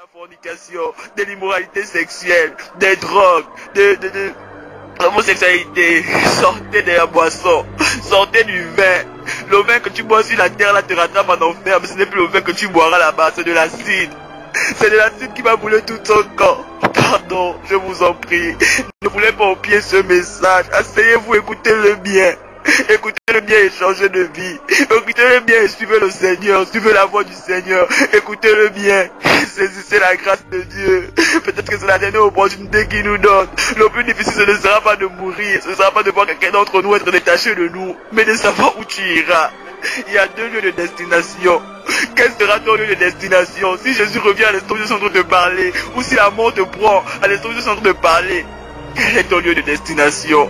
la fornication, de l'immoralité sexuelle, des drogues, de l'homosexualité. Sortez de la boisson, sortez du vin. Le vin que tu bois sur la terre là te rattrape en enfer, mais ce n'est plus le vin que tu boiras là-bas, c'est de l'acide. C'est de l'acide qui va brûler tout ton corps. Pardon, je vous en prie. Ne voulez pas oublier ce message. Asseyez-vous, écoutez-le bien. Écoutez-le bien et changez de vie. Écoutez-le bien et suivez le Seigneur. Suivez la voix du Seigneur. Écoutez-le bien. Saisissez la grâce de Dieu. Peut-être que c'est la dernière opportunité qu'il nous donne. Le plus difficile, ce ne sera pas de mourir. Ce ne sera pas de voir quelqu'un d'entre nous être détaché de nous, mais de savoir où tu iras. Il y a deux lieux de destination. Quel sera ton lieu de destination? Si Jésus revient à l'instant où je suis en train de parler, ou si la mort te prend à l'instant où je suis en train de parler, quel est ton lieu de destination?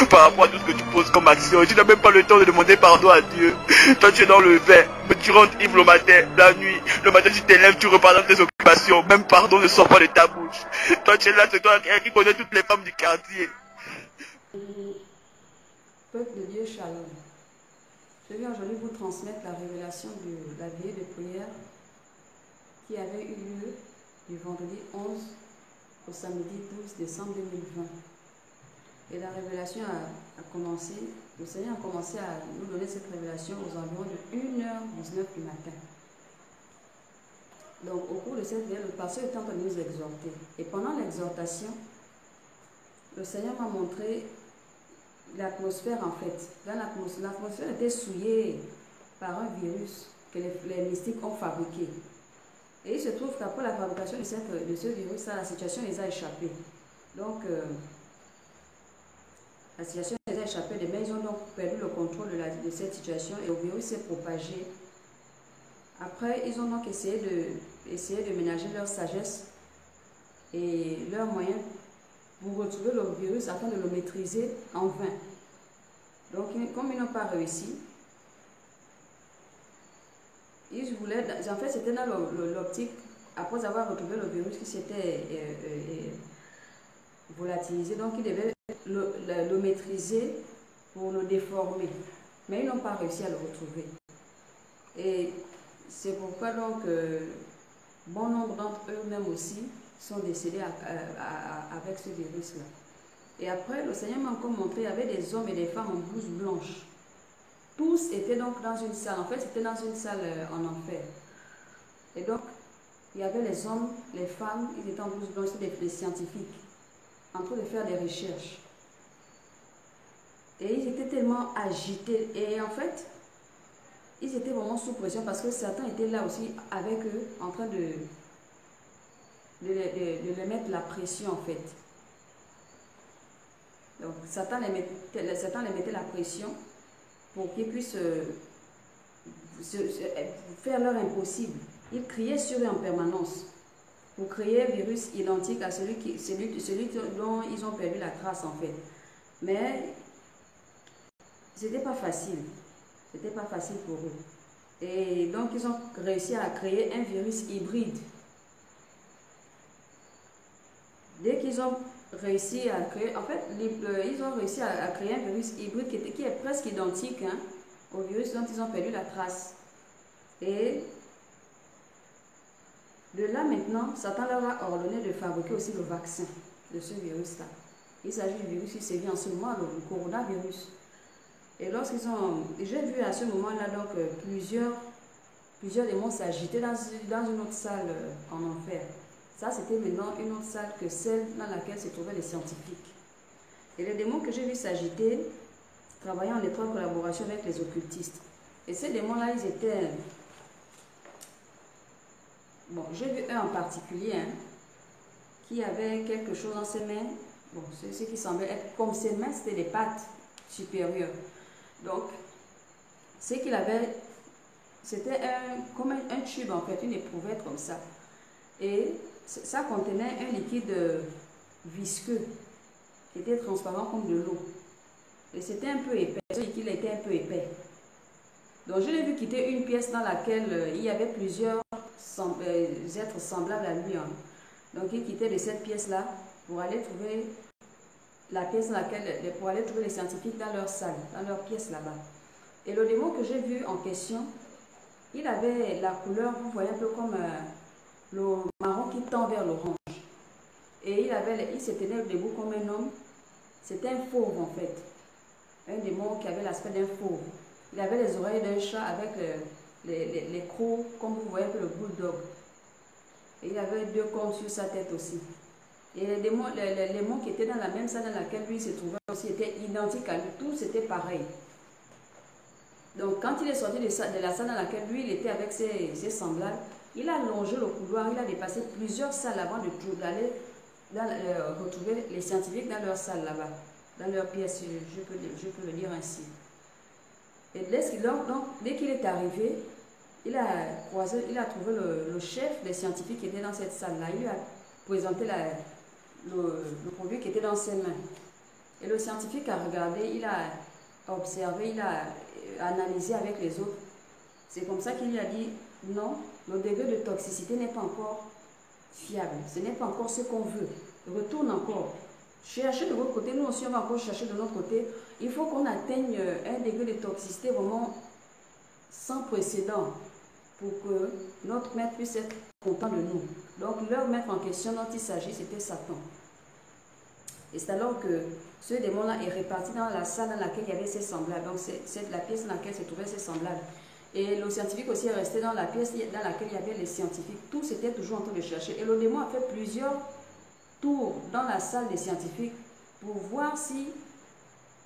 Par rapport à tout ce que tu poses comme action, tu n'as même pas le temps de demander pardon à Dieu. Toi tu es dans le vin, mais tu rentres ivre le matin, la nuit. Le matin tu t'élèves, tu repars dans tes occupations. Même pardon ne sort pas de ta bouche. Toi tu es là, c'est toi qui connais toutes les femmes du quartier. Peuple de Dieu, shalom. Je viens aujourd'hui vous transmettre la révélation de la veillée de prière qui avait eu lieu du vendredi 11 au samedi 12 décembre 2020. Et la révélation a commencé, le Seigneur a commencé à nous donner cette révélation aux environs de 1h19 du matin. Donc au cours de cette veillée, le pasteur était en train de nous exhorter. Et pendant l'exhortation, le Seigneur m'a montré l'atmosphère en fait. L'atmosphère était souillée par un virus que les mystiques ont fabriqué. Et il se trouve qu'après la fabrication de ce virus, la situation les a échappés. Donc, la situation les a échappés, mais ils ont donc perdu le contrôle de cette situation et le virus s'est propagé. Après, ils ont donc essayé de ménager leur sagesse et leurs moyens pour retrouver le virus afin de le maîtriser en vain. Donc, comme ils n'ont pas réussi, ils voulaient, en fait, c'était dans l'optique, après avoir retrouvé le virus qui s'était volatilisé, donc ils devaient le maîtriser pour le déformer. Mais ils n'ont pas réussi à le retrouver. Et c'est pourquoi donc, bon nombre d'entre eux-mêmes aussi sont décédés avec ce virus-là. Et après, le Seigneur m'a encore montré, il y avait des hommes et des femmes en blouse blanche. Tous étaient donc dans une salle. En fait, c'était dans une salle en enfer. Et donc, il y avait les hommes, les femmes, ils étaient en blouse blanche, c'était des scientifiques, en train de faire des recherches. Et ils étaient tellement agités. Et en fait, ils étaient vraiment sous pression parce que Satan était là aussi avec eux, en train de les mettre la pression en fait. Donc Satan les mettait la pression pour qu'ils puissent faire leur impossible. Il criait sur eux en permanence pour créer un virus identique à celui dont ils ont perdu la trace en fait. Mais c'était pas facile. C'était pas facile pour eux. Et donc ils ont réussi à créer un virus hybride. Dès qu'ils ont réussi à créer, en fait, ils ont réussi à créer un virus hybride qui est presque identique au virus dont ils ont perdu la trace. Et de là maintenant, Satan leur a ordonné de fabriquer aussi le vaccin de ce virus-là. Il s'agit du virus qui sévit en ce moment, le coronavirus. Et lorsqu'ils ont, j'ai vu à ce moment-là donc plusieurs démons s'agiter dans une autre salle en enfer. Ça, c'était maintenant une autre salle que celle dans laquelle se trouvaient les scientifiques. Et les démons que j'ai vu s'agiter travaillaient en étroite collaboration avec les occultistes. Et ces démons-là, ils étaient... Bon, j'ai vu un en particulier qui avait quelque chose dans ses mains. Bon, ce qui semblait être comme ses mains, c'était des pattes supérieures. Donc, ce qu'il avait, c'était comme un tube en fait, une éprouvette comme ça. Et ça contenait un liquide visqueux qui était transparent comme de l'eau. Et c'était un peu épais, ce liquide était un peu épais. Donc, je l'ai vu quitter une pièce dans laquelle il y avait plusieurs êtres semblables à lui. Donc, il quittait de cette pièce-là pour aller trouver la pièce dans laquelle, pour aller trouver les scientifiques dans leur salle, dans leur pièce là-bas. Et le démon que j'ai vu en question, il avait la couleur, vous voyez, un peu comme le marron qui tend vers l'orange. Et il se tenait debout comme un homme. C'était un fauve en fait. Un démon qui avait l'aspect d'un fauve. Il avait les oreilles d'un chat avec les crocs, comme vous voyez le bulldog. Et il avait 2 cornes sur sa tête aussi. Et les démons qui étaient dans la même salle dans laquelle lui se trouvait aussi étaient identiques à lui. Tous étaient pareils. Donc quand il est sorti de la salle dans laquelle lui il était avec ses semblables, il a longé le couloir, il a dépassé plusieurs salles avant d'aller retrouver les scientifiques dans leur salle là-bas, dans leur pièce, je peux le dire ainsi. Et dès qu'il est arrivé, il a trouvé le chef des scientifiques qui était dans cette salle-là. Il lui a présenté le produit qui était dans ses mains. Et le scientifique a regardé, il a observé, il a analysé avec les autres. C'est comme ça qu'il lui a dit, non, le degré de toxicité n'est pas encore fiable. Ce n'est pas encore ce qu'on veut. Retourne encore. Cherchez de votre côté, nous aussi on va encore chercher de notre côté. Il faut qu'on atteigne un degré de toxicité vraiment sans précédent pour que notre maître puisse être content de nous. Donc leur maître en question dont il s'agit, c'était Satan. Et c'est alors que ce démon-là est réparti dans la salle dans laquelle il y avait ses semblables. Donc c'est la pièce dans laquelle se trouvaient ses semblables. Et le scientifique aussi est resté dans la pièce dans laquelle il y avait les scientifiques. Tous étaient toujours en train de chercher. Et le démon a fait plusieurs tours dans la salle des scientifiques pour voir si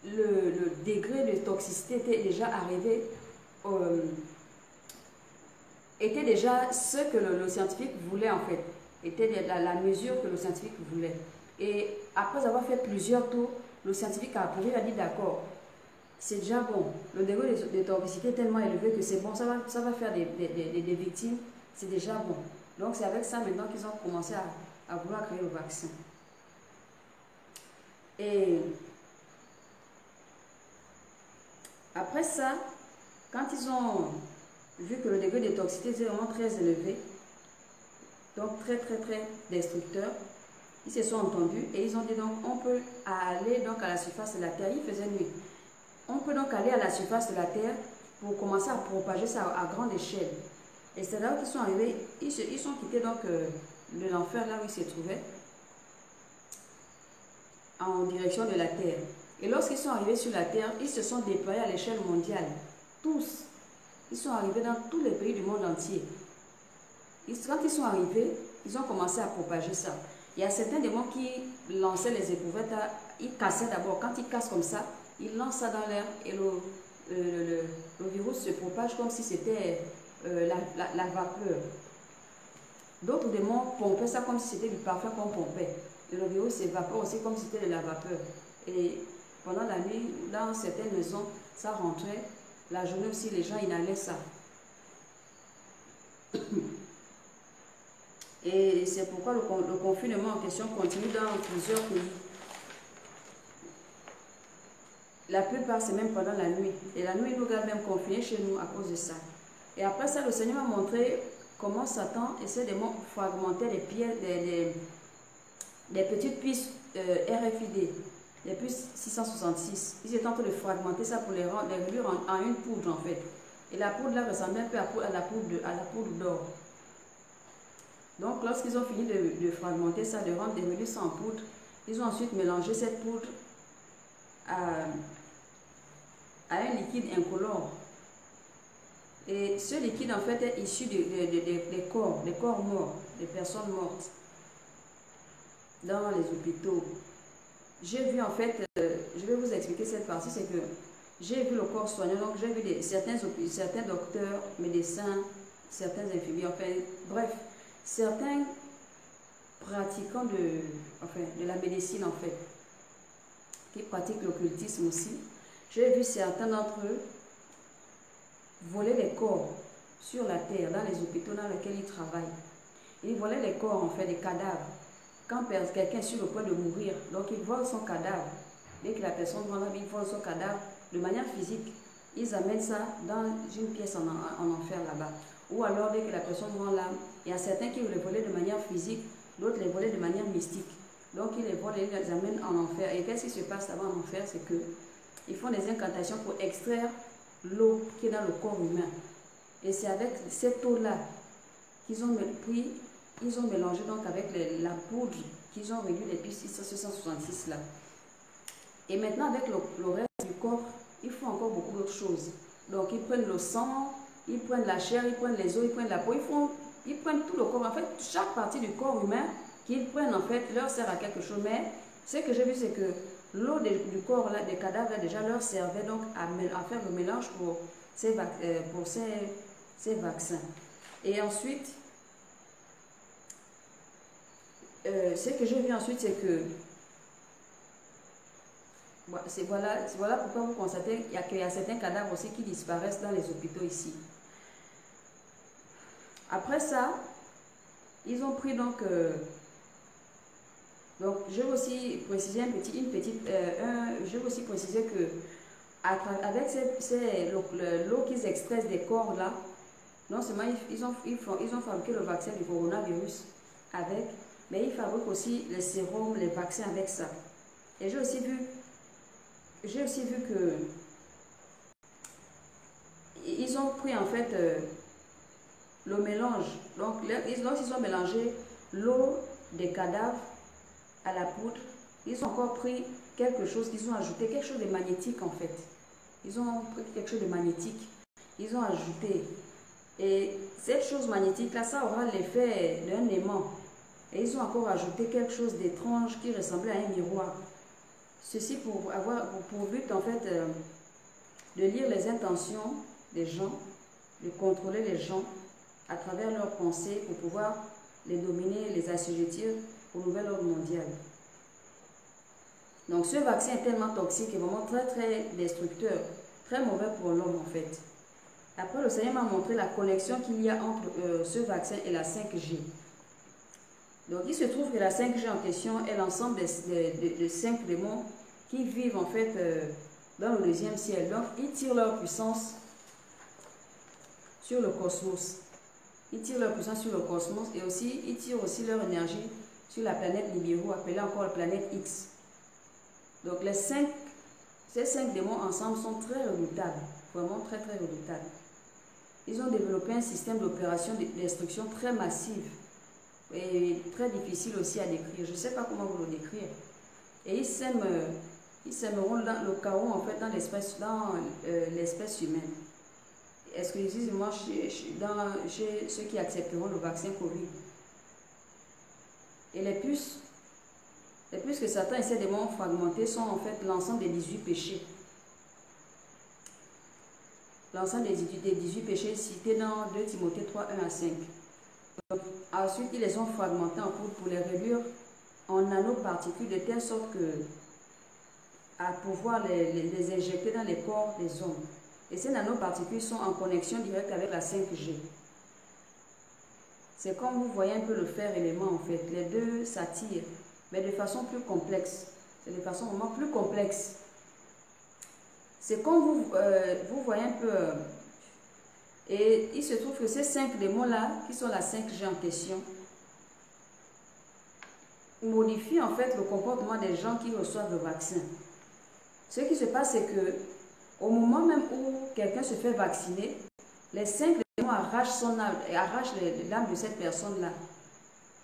le degré de toxicité était déjà arrivé, était déjà ce que le scientifique voulait en fait, était la mesure que le scientifique voulait. Et après avoir fait plusieurs tours, le scientifique a approuvé, il a dit d'accord, c'est déjà bon, le degré de toxicité est tellement élevé que c'est bon, ça va faire des victimes, c'est déjà bon. Donc c'est avec ça maintenant qu'ils ont commencé à vouloir créer le vaccin. Et après ça, quand ils ont vu que le degré de toxicité est vraiment très élevé, donc très destructeur, ils se sont entendus et ils ont dit donc on peut aller donc à la surface de la terre. Il faisait nuit. On peut donc aller à la surface de la terre pour commencer à propager ça à grande échelle. Et c'est là qu'ils sont arrivés, ils sont quittés donc de l'enfer là où ils se trouvaient en direction de la terre. Et lorsqu'ils sont arrivés sur la terre, ils se sont déployés à l'échelle mondiale. Tous. Ils sont arrivés dans tous les pays du monde entier. Quand ils sont arrivés, ils ont commencé à propager ça. Il y a certains démons qui lançaient les éprouvettes, ils cassaient d'abord. Quand ils cassent comme ça, ils lancent ça dans l'air et le virus se propage comme si c'était la vapeur. D'autres démons pompaient ça comme si c'était du parfum qu'on pompait. Et le virus s'évapore aussi comme si c'était de la vapeur. Et pendant la nuit, dans certaines maisons, ça rentrait. La journée aussi, les gens inhalaient ça. Et c'est pourquoi le confinement en question continue dans plusieurs pays. La plupart, c'est même pendant la nuit. Et la nuit, nous garde même confinés chez nous à cause de ça. Et après ça, le Seigneur m'a montré comment Satan essaie de fragmenter les pièces, des petites puces RFID, les puces 666. Ils étaient en train de fragmenter ça pour les réduire en une poudre en fait. Et la poudre là ressemblait un peu à la poudre d'or. Donc lorsqu'ils ont fini de fragmenter ça, de rendre des réduits en poudre, ils ont ensuite mélangé cette poudre à un liquide incolore. Et ce liquide en fait est issu des corps morts, des personnes mortes dans les hôpitaux. J'ai vu en fait, je vais vous expliquer cette partie, c'est que j'ai vu le corps soignant, donc j'ai vu certains docteurs, médecins, certains infirmiers, enfin bref, certains pratiquants de la médecine en fait, qui pratiquent l'occultisme aussi. J'ai vu certains d'entre eux voler les corps sur la terre, dans les hôpitaux dans lesquels ils travaillent. Ils volaient les corps en fait, des cadavres. Quand quelqu'un est sur le point de mourir, donc ils volent son cadavre. Dès que la personne va là, ils volent son cadavre de manière physique. Ils amènent ça dans une pièce en enfer là-bas. Ou alors dès que la personne rend l'âme, il y a certains qui les volaient de manière physique, d'autres les volaient de manière mystique. Donc ils les volent et ils les amènent en enfer. Et qu'est-ce qui se passe là-bas en enfer? C'est que ils font des incantations pour extraire l'eau qui est dans le corps humain. Et c'est avec cette eau-là qu'ils ont pris ils ont mélangé donc avec la poudre qu'ils ont réduit les puces 666 là. Et maintenant, avec le reste du corps, ils font encore beaucoup d'autres choses. Donc, ils prennent le sang, ils prennent la chair, ils prennent les os, ils prennent la peau, ils prennent tout le corps. En fait, chaque partie du corps humain qu'ils prennent, en fait, leur sert à quelque chose. Mais ce que j'ai vu, c'est que l'eau du corps, là, des cadavres, là, déjà leur servait donc à faire le mélange pour ces vaccins. Et ensuite, ce que j'ai vu ensuite, c'est que voilà pourquoi vous constatez qu'il y a certains cadavres aussi qui disparaissent dans les hôpitaux ici. Après ça, ils ont pris donc je vais aussi préciser je vais aussi préciser que avec l'eau qu'ils extraient des corps là, non seulement ils ont fabriqué le vaccin du coronavirus avec, mais ils fabriquent aussi les sérums, les vaccins avec ça. Et j'ai aussi vu que ils ont pris en fait le mélange. Donc, ils ont mélangé l'eau des cadavres à la poudre. Ils ont encore pris quelque chose, ils ont ajouté quelque chose de magnétique en fait. Ils ont pris quelque chose de magnétique. Ils ont ajouté. Et cette chose magnétique là, ça aura l'effet d'un aimant. Et ils ont encore ajouté quelque chose d'étrange qui ressemblait à un miroir. Ceci pour but en fait de lire les intentions des gens, de contrôler les gens à travers leurs pensées pour pouvoir les dominer, les assujettir au nouvel ordre mondial. Donc ce vaccin est tellement toxique et vraiment très très destructeur, très mauvais pour l'homme en fait. Après, le Seigneur m'a montré la connexion qu'il y a entre ce vaccin et la 5G. Donc il se trouve que la 5G en question est l'ensemble de 5 démons qui vivent en fait dans le deuxième ciel. Donc ils tirent leur puissance sur le cosmos. Ils tirent leur puissance sur le cosmos et aussi ils tirent aussi leur énergie sur la planète Nibiru, appelée encore la planète X. Donc ces 5 démons ensemble sont très redoutables, vraiment très très redoutables. Ils ont développé un système d'opération de destruction très massive et très difficile aussi à décrire. Je ne sais pas comment vous le décrire. Et ils sèmeront le chaos en fait dans l'espèce humaine. Exclusivement chez ceux qui accepteront le vaccin Covid. Et les puces que Satan essaie de fragmenter sont en fait l'ensemble des 18 péchés. L'ensemble des 18 péchés cités dans 2 Timothée 3, 1 à 5. Donc, ensuite, ils les ont fragmentés en poudre pour les réduire en nanoparticules de telle sorte que à pouvoir les injecter dans les corps des hommes. Et ces nanoparticules sont en connexion directe avec la 5G. C'est comme vous voyez un peu le fer élément en fait. Les deux s'attirent, mais de façon plus complexe. C'est de façon vraiment plus complexe. C'est comme vous voyez un peu. Et il se trouve que ces 5 démons-là, qui sont la 5G en question, modifient en fait le comportement des gens qui reçoivent le vaccin. Ce qui se passe, c'est que au moment même où quelqu'un se fait vacciner, les 5 démons arrachent son âme et arrachent l'âme de cette personne-là.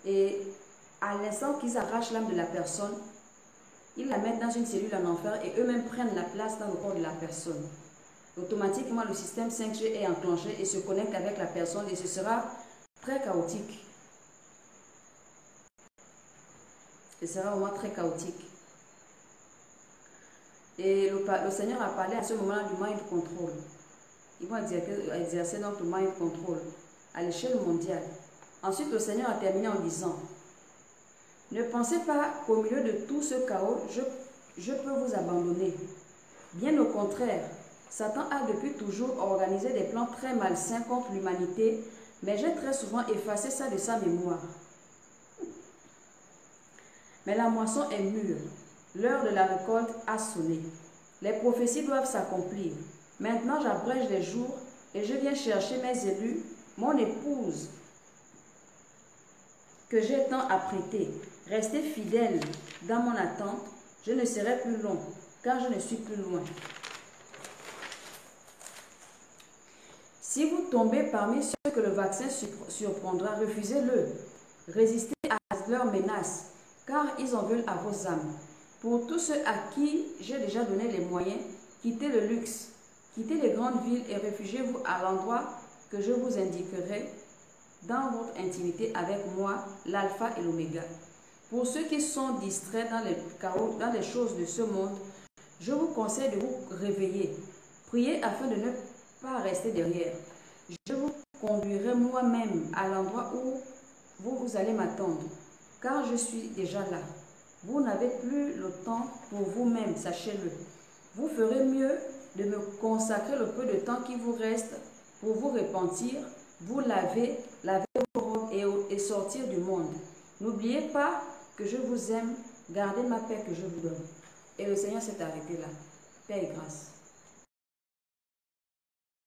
Et à l'instant qu'ils arrachent l'âme de la personne, ils la mettent dans une cellule en enfer et eux-mêmes prennent la place dans le corps de la personne. Automatiquement, le système 5G est enclenché et se connecte avec la personne et ce sera très chaotique. Ce sera vraiment très chaotique. Et le Seigneur a parlé à ce moment-là du mind control. Ils vont exercer donc le mind control à l'échelle mondiale. Ensuite, le Seigneur a terminé en disant: ne pensez pas qu'au milieu de tout ce chaos, je peux vous abandonner. Bien au contraire, Satan a depuis toujours organisé des plans très malsains contre l'humanité, mais j'ai très souvent effacé ça de sa mémoire. Mais la moisson est mûre, l'heure de la récolte a sonné. Les prophéties doivent s'accomplir. Maintenant j'abrège les jours et je viens chercher mes élus, mon épouse, que j'ai tant apprêtée. Restez fidèles dans mon attente, je ne serai plus long, car je ne suis plus loin. Si vous tombez parmi ceux que le vaccin surprendra, refusez-le. Résistez à leurs menaces, car ils en veulent à vos âmes. Pour tous ceux à qui j'ai déjà donné les moyens, quittez le luxe, quittez les grandes villes et réfugiez-vous à l'endroit que je vous indiquerai dans votre intimité avec moi, l'alpha et l'oméga. Pour ceux qui sont distraits dans les chaos, dans les choses de ce monde, je vous conseille de vous réveiller. Priez afin de ne pas rester derrière. Je vous conduirai moi-même à l'endroit où vous allez m'attendre, car je suis déjà là. Vous n'avez plus le temps pour vous-même, sachez-le. Vous ferez mieux de me consacrer le peu de temps qui vous reste pour vous repentir, vous laver vos robes et sortir du monde. N'oubliez pas que je vous aime, gardez ma paix que je vous donne. Et le Seigneur s'est arrêté là. Paix et grâce.